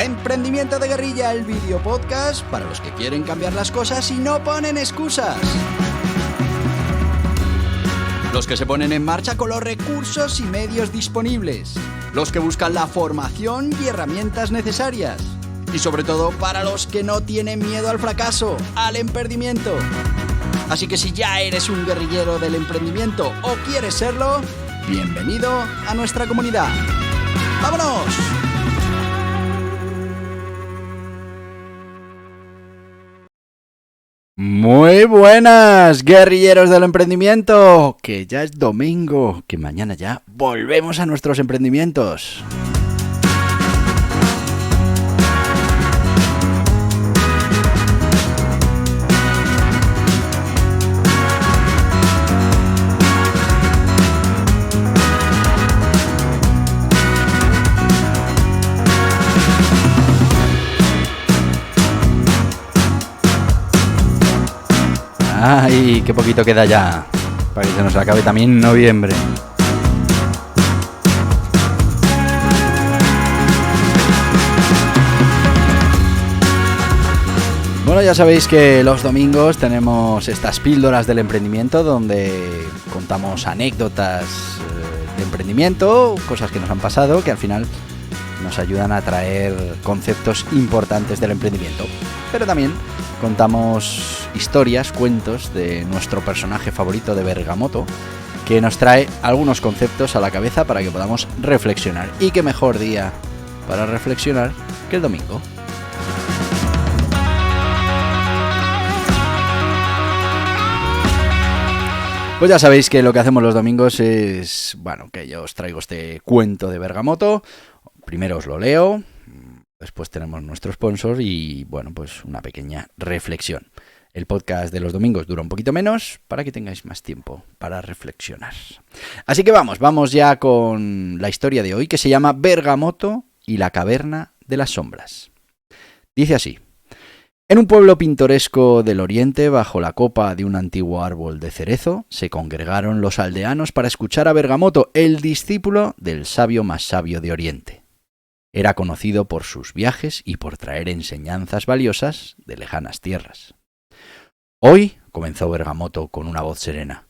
Emprendimiento de Guerrilla, el video podcast para los que quieren cambiar las cosas y no ponen excusas. Los que se ponen en marcha con los recursos y medios disponibles. Los que buscan la formación y herramientas necesarias. Y sobre todo para los que no tienen miedo al fracaso, al emprendimiento. Así que si ya eres un guerrillero del emprendimiento o quieres serlo, bienvenido a nuestra comunidad. ¡Vámonos! Muy buenas, guerrilleros del emprendimiento, que ya es domingo, que mañana ya volvemos a nuestros emprendimientos. ¡Ay, qué poquito queda ya! Para que se nos acabe también noviembre. Bueno, ya sabéis que los domingos tenemos estas píldoras del emprendimiento donde contamos anécdotas de emprendimiento, cosas que nos han pasado, que al final nos ayudan a traer conceptos importantes del emprendimiento. Pero también contamos historias, cuentos de nuestro personaje favorito de Bergamoto, que nos trae algunos conceptos a la cabeza para que podamos reflexionar. Y qué mejor día para reflexionar que el domingo. Pues ya sabéis que lo que hacemos los domingos es, bueno, que yo os traigo este cuento de Bergamoto. Primero os lo leo, después tenemos nuestro sponsor y, bueno, pues una pequeña reflexión. El podcast de los domingos dura un poquito menos para que tengáis más tiempo para reflexionar. Así que vamos ya con la historia de hoy, que se llama Bergamoto y la caverna de las sombras. Dice así: en un pueblo pintoresco del oriente, bajo la copa de un antiguo árbol de cerezo, se congregaron los aldeanos para escuchar a Bergamoto, el discípulo del sabio más sabio de Oriente. Era conocido por sus viajes y por traer enseñanzas valiosas de lejanas tierras. Hoy, comenzó Bergamoto con una voz serena,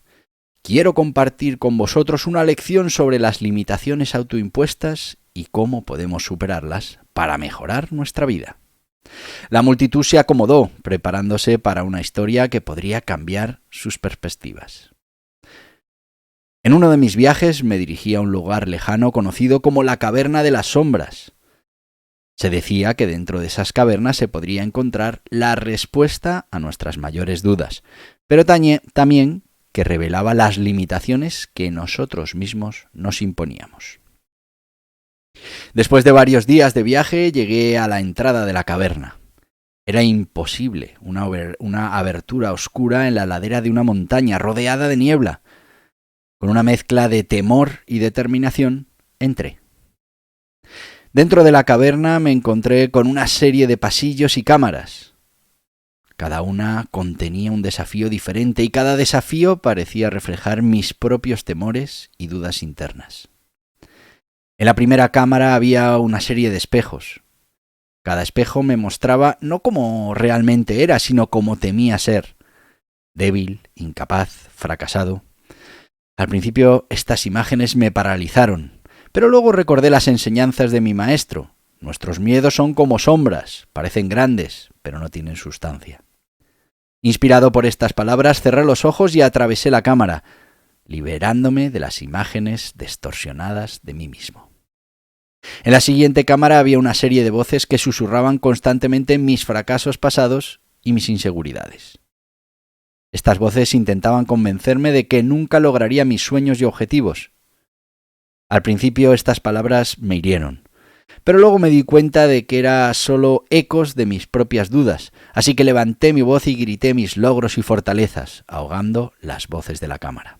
quiero compartir con vosotros una lección sobre las limitaciones autoimpuestas y cómo podemos superarlas para mejorar nuestra vida. La multitud se acomodó, preparándose para una historia que podría cambiar sus perspectivas. En uno de mis viajes me dirigí a un lugar lejano conocido como la Caverna de las Sombras. Se decía que dentro de esas cavernas se podría encontrar la respuesta a nuestras mayores dudas, pero también que revelaba las limitaciones que nosotros mismos nos imponíamos. Después de varios días de viaje llegué a la entrada de la caverna. Era imposible, una abertura oscura en la ladera de una montaña rodeada de niebla. Con una mezcla de temor y determinación, entré. Dentro de la caverna me encontré con una serie de pasillos y cámaras. Cada una contenía un desafío diferente y cada desafío parecía reflejar mis propios temores y dudas internas. En la primera cámara había una serie de espejos. Cada espejo me mostraba no como realmente era, sino como temía ser. Débil, incapaz, fracasado. Al principio estas imágenes me paralizaron. Pero luego recordé las enseñanzas de mi maestro. Nuestros miedos son como sombras, parecen grandes, pero no tienen sustancia. Inspirado por estas palabras, cerré los ojos y atravesé la cámara, liberándome de las imágenes distorsionadas de mí mismo. En la siguiente cámara había una serie de voces que susurraban constantemente mis fracasos pasados y mis inseguridades. Estas voces intentaban convencerme de que nunca lograría mis sueños y objetivos. Al principio estas palabras me hirieron, pero luego me di cuenta de que eran solo ecos de mis propias dudas, así que levanté mi voz y grité mis logros y fortalezas, ahogando las voces de la cámara.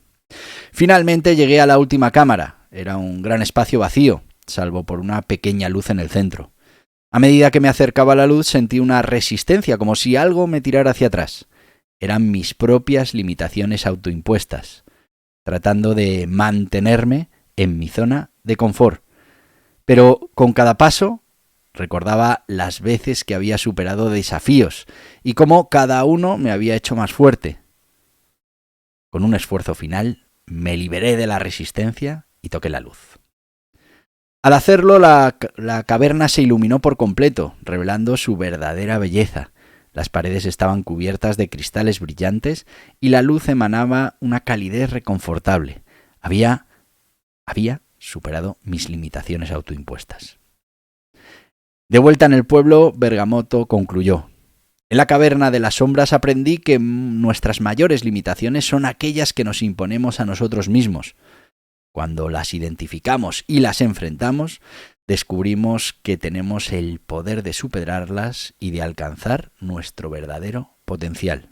Finalmente llegué a la última cámara. Era un gran espacio vacío, salvo por una pequeña luz en el centro. A medida que me acercaba a la luz sentí una resistencia, como si algo me tirara hacia atrás. Eran mis propias limitaciones autoimpuestas, tratando de mantenerme en mi zona de confort. Pero con cada paso Recordaba las veces que había superado desafíos y cómo cada uno me había hecho más fuerte. Con un esfuerzo final, me liberé de la resistencia y toqué la luz. Al hacerlo, la caverna se iluminó por completo, revelando su verdadera belleza. Las paredes estaban cubiertas de cristales brillantes y la luz emanaba una calidez reconfortable. Había superado mis limitaciones autoimpuestas. De vuelta en el pueblo, Bergamoto concluyó: en la caverna de las sombras aprendí que nuestras mayores limitaciones son aquellas que nos imponemos a nosotros mismos. Cuando las identificamos y las enfrentamos, descubrimos que tenemos el poder de superarlas y de alcanzar nuestro verdadero potencial.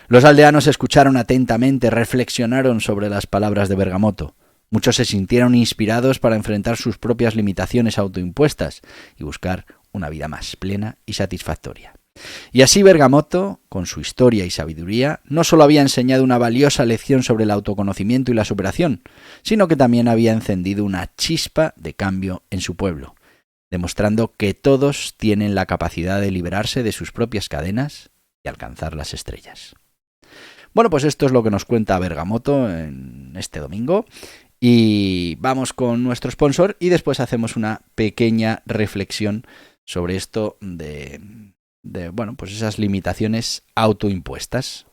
Los aldeanos escucharon atentamente, reflexionaron sobre las palabras de Bergamoto. Muchos se sintieron inspirados para enfrentar sus propias limitaciones autoimpuestas y buscar una vida más plena y satisfactoria. Y así Bergamoto, con su historia y sabiduría, no solo había enseñado una valiosa lección sobre el autoconocimiento y la superación, sino que también había encendido una chispa de cambio en su pueblo, demostrando que todos tienen la capacidad de liberarse de sus propias cadenas y alcanzar las estrellas. Bueno, pues esto es lo que nos cuenta Bergamoto en este domingo. Y vamos con nuestro sponsor y después hacemos una pequeña reflexión sobre esto de pues esas limitaciones autoimpuestas.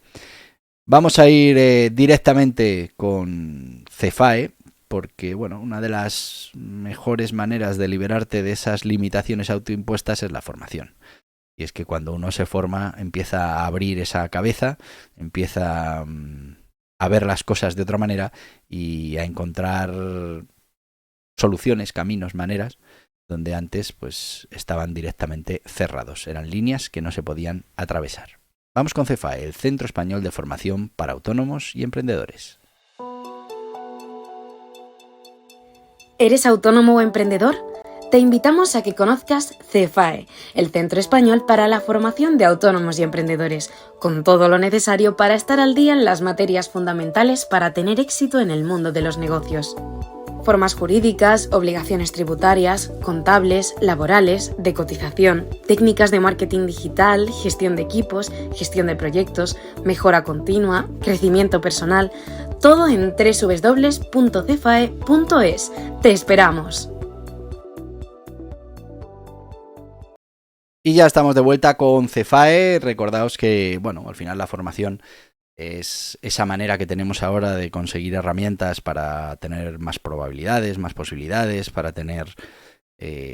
Vamos a ir directamente con Cefae, porque una de las mejores maneras de liberarte de esas limitaciones autoimpuestas es la formación. Y es que cuando uno se forma, empieza a abrir esa cabeza, empieza a ver las cosas de otra manera y a encontrar soluciones, caminos, maneras donde antes pues estaban directamente cerrados, eran líneas que no se podían atravesar. Vamos con Cefae, el Centro Español de Formación para Autónomos y Emprendedores. ¿Eres autónomo o emprendedor? Te invitamos a que conozcas Cefae, el Centro Español para la Formación de Autónomos y Emprendedores, con todo lo necesario para estar al día en las materias fundamentales para tener éxito en el mundo de los negocios. Formas jurídicas, obligaciones tributarias, contables, laborales, de cotización, técnicas de marketing digital, gestión de equipos, gestión de proyectos, mejora continua, crecimiento personal, todo en www.cefae.es. ¡Te esperamos! Y ya estamos de vuelta con Cefae. Recordaos que, al final la formación es esa manera que tenemos ahora de conseguir herramientas para tener más probabilidades, más posibilidades, para tener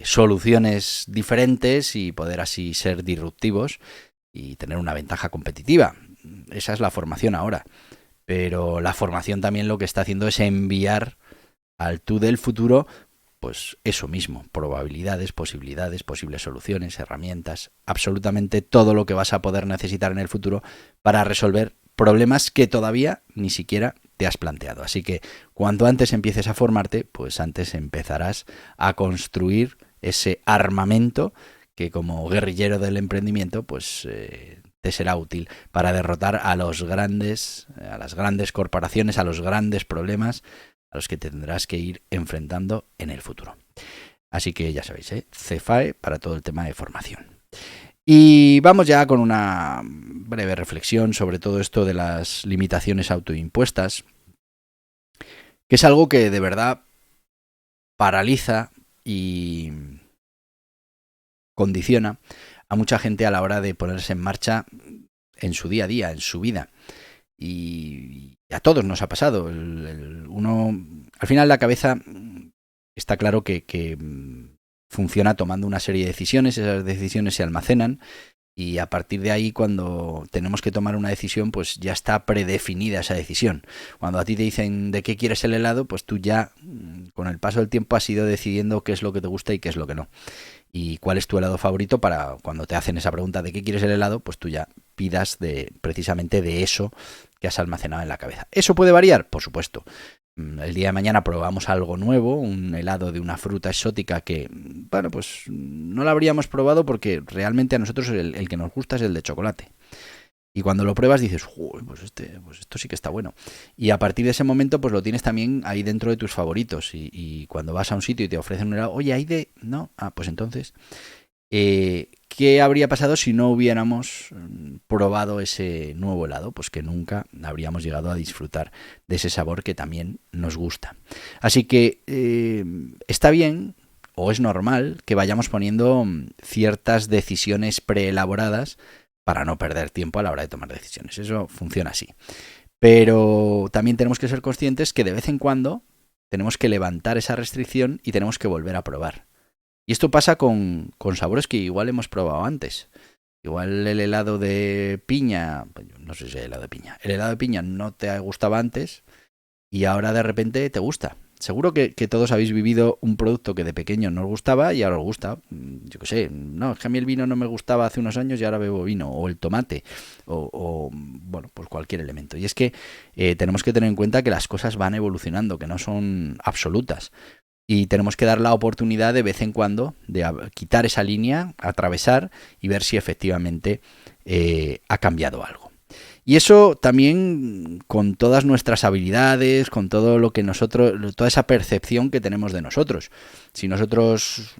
soluciones diferentes y poder así ser disruptivos y tener una ventaja competitiva. Esa es la formación ahora. Pero la formación también lo que está haciendo es enviar al tú del futuro pues eso mismo, probabilidades, posibilidades, posibles soluciones, herramientas, absolutamente todo lo que vas a poder necesitar en el futuro para resolver problemas que todavía ni siquiera te has planteado. Así que cuanto antes empieces a formarte, pues antes empezarás a construir ese armamento que como guerrillero del emprendimiento, pues te será útil para derrotar a las grandes corporaciones, a los grandes problemas a los que tendrás que ir enfrentando en el futuro. Así que ya sabéis, Cefae para todo el tema de formación. Y vamos ya con una breve reflexión sobre todo esto de las limitaciones autoimpuestas, que es algo que de verdad paraliza y condiciona a mucha gente a la hora de ponerse en marcha en su día a día, en su vida. Y a todos nos ha pasado. Uno, al final la cabeza está claro que funciona tomando una serie de decisiones, esas decisiones se almacenan y a partir de ahí cuando tenemos que tomar una decisión pues ya está predefinida esa decisión. Cuando a ti te dicen de qué quieres el helado, pues tú ya con el paso del tiempo has ido decidiendo qué es lo que te gusta y qué es lo que no. Y cuál es tu helado favorito para cuando te hacen esa pregunta de qué quieres el helado, pues tú ya pidas precisamente de eso que has almacenado en la cabeza. ¿Eso puede variar? Por supuesto. El día de mañana probamos algo nuevo, un helado de una fruta exótica que, pues no lo habríamos probado porque realmente a nosotros el que nos gusta es el de chocolate. Y cuando lo pruebas dices, "Uy, pues esto sí que está bueno". Y a partir de ese momento, pues lo tienes también ahí dentro de tus favoritos. Y cuando vas a un sitio y te ofrecen un helado, oye, hay de... No, pues entonces... ¿Qué habría pasado si no hubiéramos probado ese nuevo helado? Pues que nunca habríamos llegado a disfrutar de ese sabor que también nos gusta. Así que está bien o es normal que vayamos poniendo ciertas decisiones preelaboradas para no perder tiempo a la hora de tomar decisiones. Eso funciona así. Pero también tenemos que ser conscientes que de vez en cuando tenemos que levantar esa restricción y tenemos que volver a probar. Y esto pasa con sabores que igual hemos probado antes. Igual el helado de piña, no sé si es helado de piña, el helado de piña no te gustaba antes y ahora de repente te gusta. Seguro que todos habéis vivido un producto que de pequeño no os gustaba y ahora os gusta. Yo qué sé, no, es que a mí el vino no me gustaba hace unos años y ahora bebo vino. O el tomate, bueno, pues cualquier elemento. Y es que tenemos que tener en cuenta que las cosas van evolucionando, que no son absolutas. Y tenemos que dar la oportunidad de vez en cuando de quitar esa línea, atravesar y ver si efectivamente ha cambiado algo. Y eso también con todas nuestras habilidades, con todo lo que nosotros, toda esa percepción que tenemos de nosotros. Si nosotros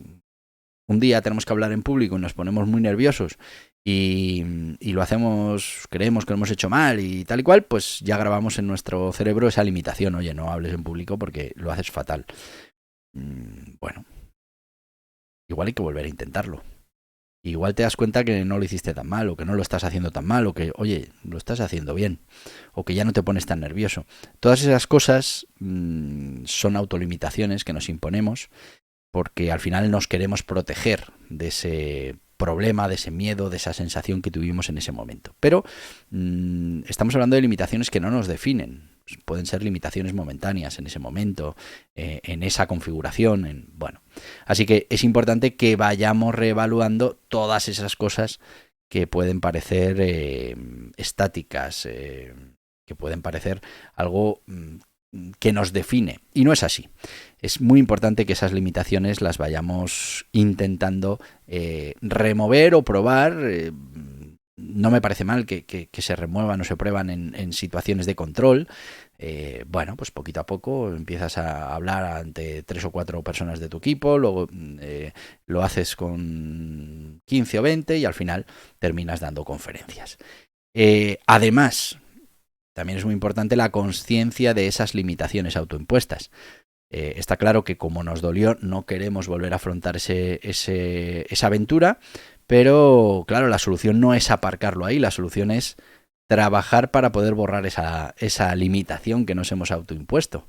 un día tenemos que hablar en público y nos ponemos muy nerviosos y lo hacemos, creemos que lo hemos hecho mal y tal y cual, pues ya grabamos en nuestro cerebro esa limitación. Oye, no hables en público porque lo haces fatal. Bueno, igual hay que volver a intentarlo. Igual te das cuenta que no lo hiciste tan mal, o que no lo estás haciendo tan mal, o que, oye, lo estás haciendo bien, o que ya no te pones tan nervioso. Todas esas cosas son autolimitaciones que nos imponemos porque al final nos queremos proteger de ese problema, de ese miedo, de esa sensación que tuvimos en ese momento. Pero estamos hablando de limitaciones que no nos definen. Pueden ser limitaciones momentáneas en ese momento, en esa configuración, bueno. Así que es importante que vayamos reevaluando todas esas cosas que pueden parecer estáticas, que pueden parecer algo que nos define. Y no es así. Es muy importante que esas limitaciones las vayamos intentando remover o probar. No me parece mal que se remuevan o se prueban en situaciones de control. Bueno, pues poquito a poco empiezas a hablar ante 3 o 4 personas de tu equipo, luego lo haces con 15 o 20 y al final terminas dando conferencias. Además, también es muy importante la consciencia de esas limitaciones autoimpuestas. Está claro que como nos dolió no queremos volver a afrontar esa aventura, pero claro, la solución no es aparcarlo ahí, la solución es trabajar para poder borrar esa limitación que nos hemos autoimpuesto.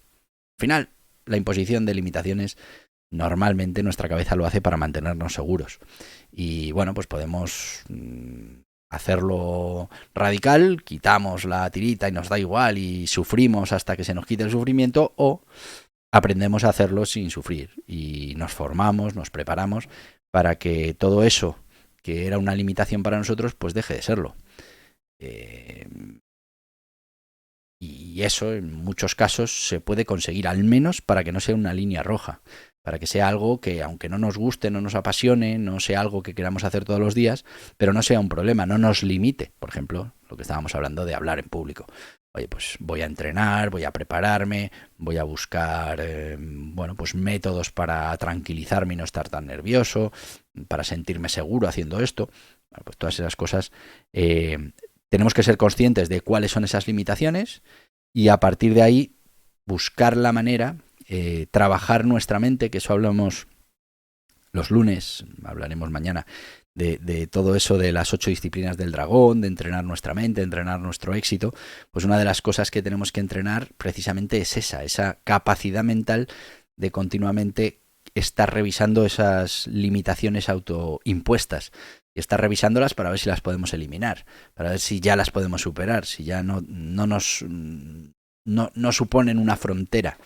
Al final, la imposición de limitaciones normalmente nuestra cabeza lo hace para mantenernos seguros. Y bueno, pues podemos hacerlo radical, quitamos la tirita y nos da igual y sufrimos hasta que se nos quite el sufrimiento, o aprendemos a hacerlo sin sufrir y nos formamos, nos preparamos para que todo eso que era una limitación para nosotros pues deje de serlo. Y eso en muchos casos se puede conseguir, al menos para que no sea una línea roja, para que sea algo que aunque no nos guste, no nos apasione, no sea algo que queramos hacer todos los días, pero no sea un problema, no nos limite. Por ejemplo, lo que estábamos hablando de hablar en público. Oye, pues voy a entrenar, voy a prepararme, voy a buscar bueno, pues métodos para tranquilizarme y no estar tan nervioso, para sentirme seguro haciendo esto. Bueno, pues todas esas cosas tenemos que ser conscientes de cuáles son esas limitaciones y a partir de ahí buscar la manera, trabajar nuestra mente, que eso hablamos los lunes, hablaremos mañana, de todo eso de las 8 disciplinas del dragón, de entrenar nuestra mente, de entrenar nuestro éxito. Pues una de las cosas que tenemos que entrenar precisamente es esa capacidad mental de continuamente estar revisando esas limitaciones autoimpuestas y estar revisándolas para ver si las podemos eliminar, para ver si ya las podemos superar, si ya no suponen una frontera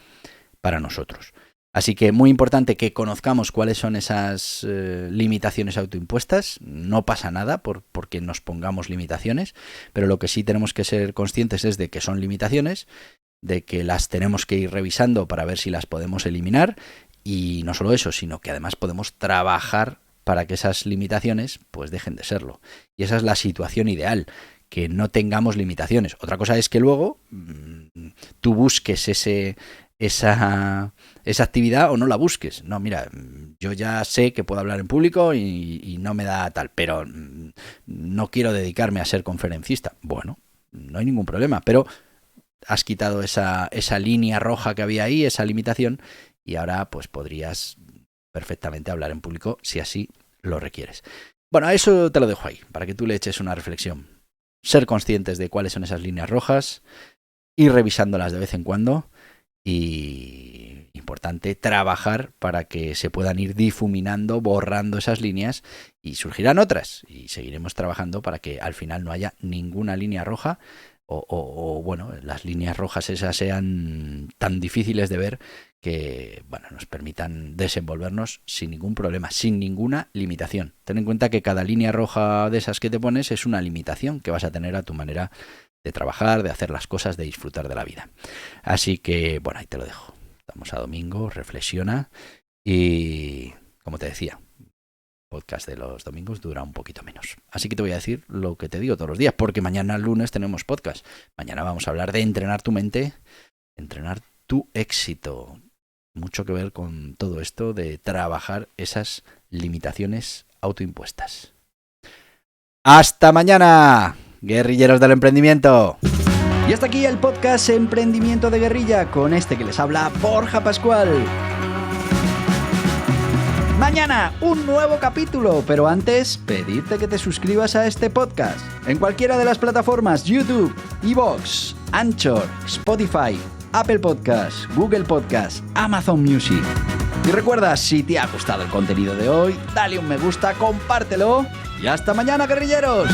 para nosotros. Así que muy importante que conozcamos cuáles son esas limitaciones autoimpuestas. No pasa nada porque nos pongamos limitaciones, pero lo que sí tenemos que ser conscientes es de que son limitaciones, de que las tenemos que ir revisando para ver si las podemos eliminar, y no solo eso, sino que además podemos trabajar para que esas limitaciones pues dejen de serlo. Y esa es la situación ideal, que no tengamos limitaciones. Otra cosa es que luego tú busques esa actividad o no la busques. No, mira, yo ya sé que puedo hablar en público y no me da tal, pero no quiero dedicarme a ser conferencista. Bueno, no hay ningún problema, pero has quitado esa línea roja que había ahí, esa limitación, y ahora pues podrías perfectamente hablar en público si así lo requieres. Bueno, a eso te lo dejo ahí, para que tú le eches una reflexión. Ser conscientes de cuáles son esas líneas rojas, ir revisándolas de vez en cuando y, importante, trabajar para que se puedan ir difuminando, borrando esas líneas y surgirán otras. Y seguiremos trabajando para que al final no haya ninguna línea roja o bueno, las líneas rojas esas sean tan difíciles de ver que, bueno, nos permitan desenvolvernos sin ningún problema, sin ninguna limitación. Ten en cuenta que cada línea roja de esas que te pones es una limitación que vas a tener a tu manera de trabajar, de hacer las cosas, de disfrutar de la vida. Así que, bueno, ahí te lo dejo. Estamos a domingo, reflexiona y, como te decía, podcast de los domingos dura un poquito menos. Así que te voy a decir lo que te digo todos los días, porque mañana lunes tenemos podcast. Mañana vamos a hablar de entrenar tu mente, entrenar tu éxito. Mucho que ver con todo esto de trabajar esas limitaciones autoimpuestas. ¡Hasta mañana, guerrilleros del emprendimiento! Y hasta aquí el podcast Emprendimiento de Guerrilla, con este que les habla Borja Pascual. Mañana un nuevo capítulo, pero antes pedirte que te suscribas a este podcast en cualquiera de las plataformas YouTube, iVoox, Anchor, Spotify, Apple Podcasts, Google Podcasts, Amazon Music. Y recuerda, si te ha gustado el contenido de hoy, dale un me gusta, compártelo y hasta mañana, guerrilleros.